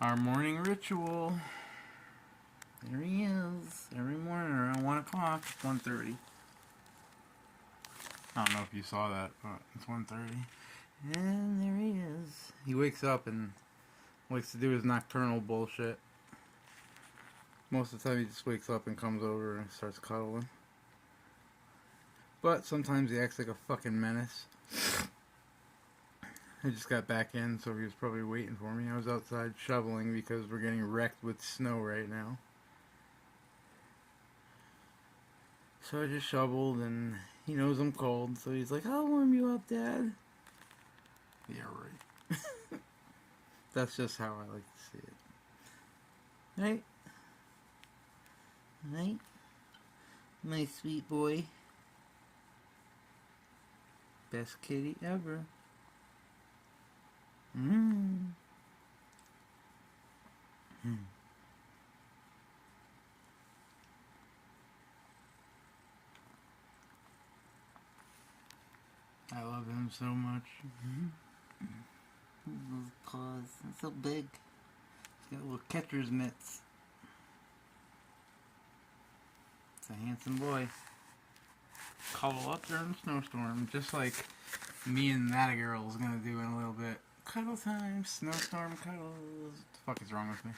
Our morning ritual. There he is. Every morning around 1 o'clock. It's 1:30. I don't know if you saw that, but it's 1:30. And there he is. He wakes up and likes to do his nocturnal bullshit. Most of the time he just wakes up and comes over and starts cuddling. But sometimes he acts like a fucking menace. I just got back in, so he was probably waiting for me. I was outside shoveling because we're getting wrecked with snow right now. So I just shoveled, and he knows I'm cold, so he's like, "I'll warm you up, Dad." Yeah, right. That's just how I like to see it. Right? Right? My sweet boy. Best kitty ever. Mmm. I love him so much. Those paws, they're so big. He's got little catcher's mitts. It's a handsome boy. Cuddle up during the snowstorm, just like me and that girl is gonna do in a little bit. Cuddle time, snowstorm cuddles. What the fuck is wrong with me?